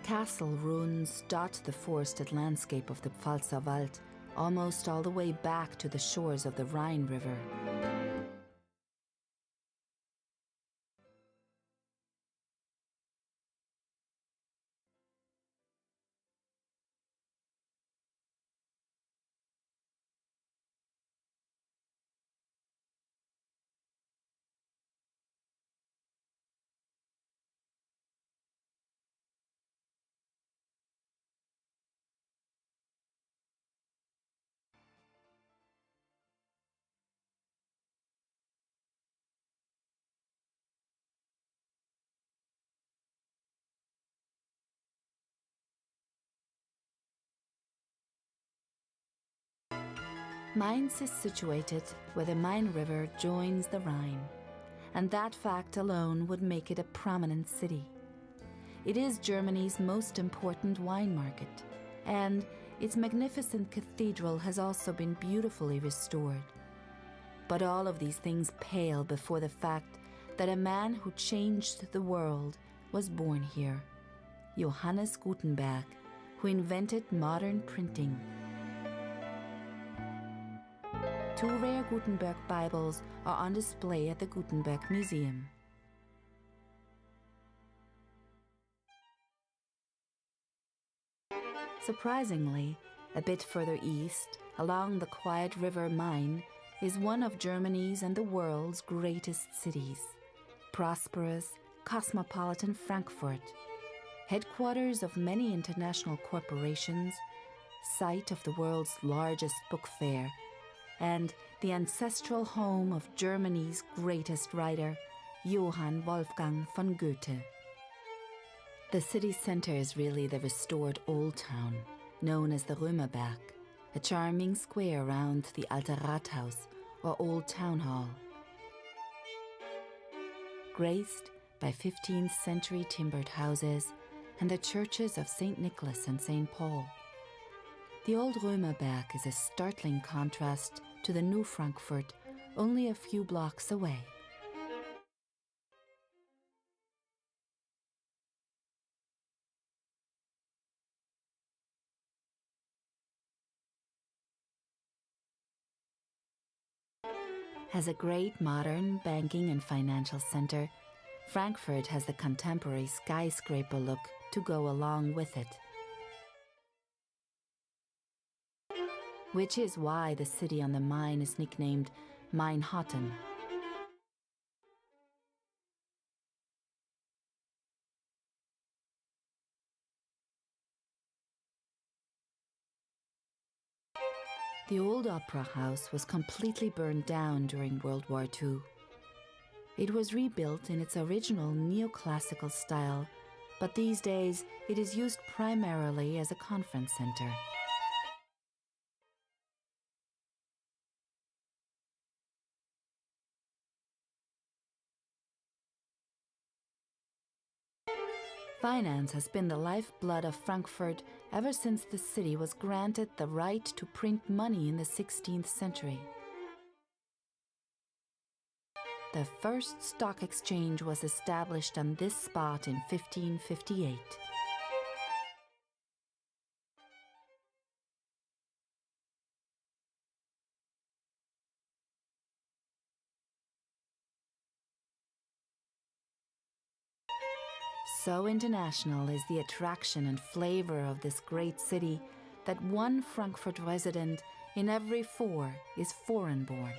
Castle ruins dot the forested landscape of the Pfalzerwald, almost all the way back to the shores of the Rhine River. Mainz is situated where the Main River joins the Rhine, and that fact alone would make it a prominent city. It is Germany's most important wine market, and its magnificent cathedral has also been beautifully restored. But all of these things pale before the fact that a man who changed the world was born here, Johannes Gutenberg, who invented modern printing. 2 rare Gutenberg Bibles are on display at the Gutenberg Museum. Surprisingly, a bit further east, along the quiet river Main, is one of Germany's and the world's greatest cities, prosperous, cosmopolitan Frankfurt, headquarters of many international corporations, site of the world's largest book fair, and the ancestral home of Germany's greatest writer, Johann Wolfgang von Goethe. The city centre is really the restored Old Town, known as the Römerberg, a charming square around the Alte Rathaus, or Old Town Hall. Graced by 15th century timbered houses and the churches of St. Nicholas and St. Paul. The old Römerberg is a startling contrast to the new Frankfurt, only a few blocks away. As a great modern banking and financial center, Frankfurt has the contemporary skyscraper look to go along with it. Which is why the city on the Main is nicknamed Mainhattan. The old opera house was completely burned down during World War II. It was rebuilt in its original neoclassical style, but these days it is used primarily as a conference center. Finance has been the lifeblood of Frankfurt ever since the city was granted the right to print money in the 16th century. The first stock exchange was established on this spot in 1558. So international is the attraction and flavor of this great city that one Frankfurt resident in every 4 is foreign-born.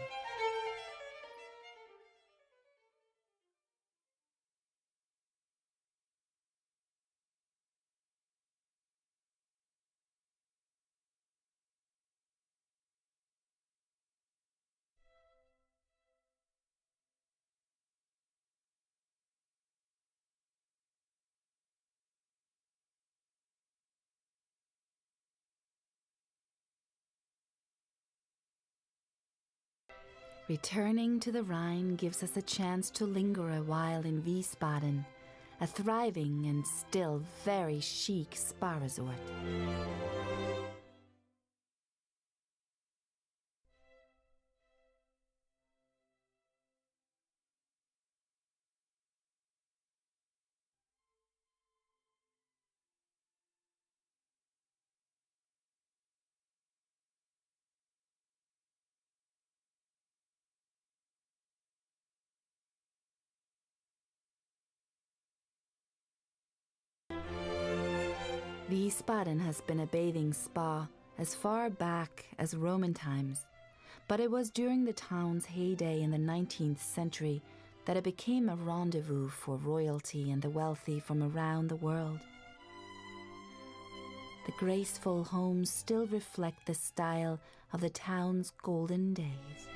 Returning to the Rhine gives us a chance to linger a while in Wiesbaden, a thriving and still very chic spa resort. Wiesbaden has been a bathing spa as far back as Roman times, but it was during the town's heyday in the 19th century that it became a rendezvous for royalty and the wealthy from around the world. The graceful homes still reflect the style of the town's golden days.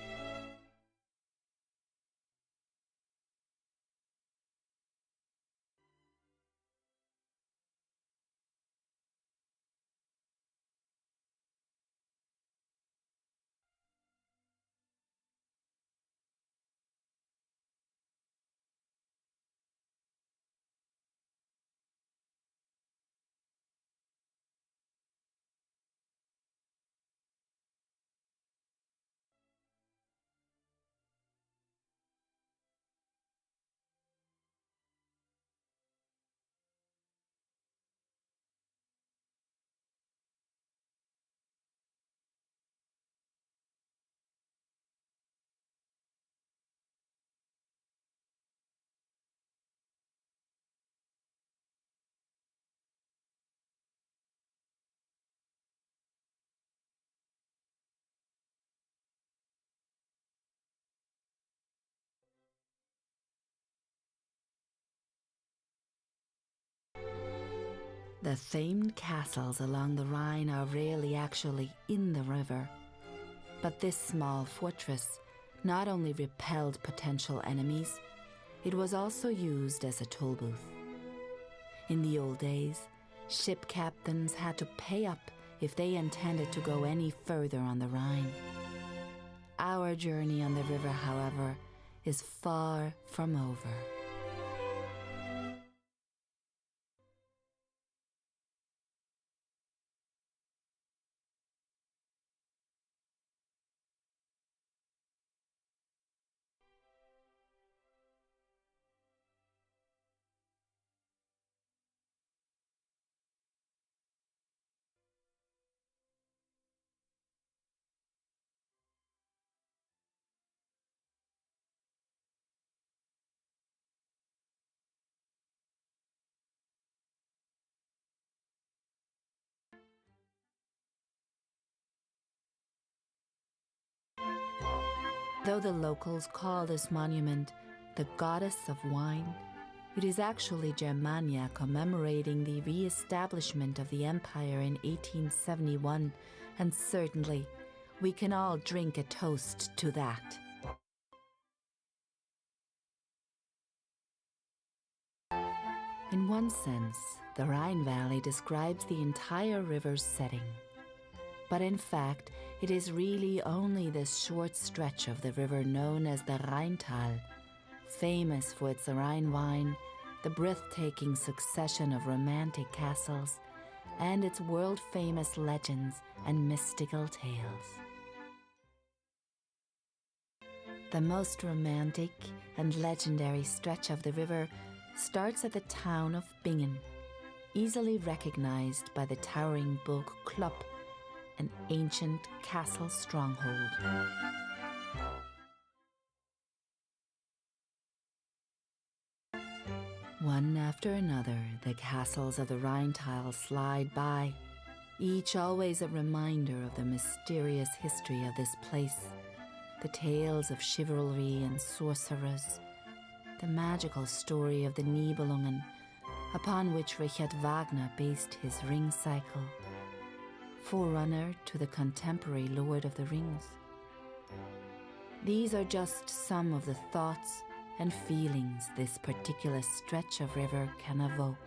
The famed castles along the Rhine are rarely actually in the river, but this small fortress not only repelled potential enemies, it was also used as a toll booth. In the old days, ship captains had to pay up if they intended to go any further on the Rhine. Our journey on the river, however, is far from over. Though the locals call this monument the Goddess of Wine, it is actually Germania commemorating the re-establishment of the empire in 1871, and certainly we can all drink a toast to that. In one sense, the Rhine Valley describes the entire river's setting. But in fact, it is really only this short stretch of the river known as the Rheintal, famous for its Rhine wine, the breathtaking succession of romantic castles, and its world-famous legends and mystical tales. The most romantic and legendary stretch of the river starts at the town of Bingen, easily recognized by the towering Burg Klopp, an ancient castle stronghold. One after another, the castles of the Rheintal slide by, each always a reminder of the mysterious history of this place, the tales of chivalry and sorcerers, the magical story of the Nibelungen, upon which Richard Wagner based his Ring cycle, forerunner to the contemporary Lord of the Rings. These are just some of the thoughts and feelings this particular stretch of river can evoke.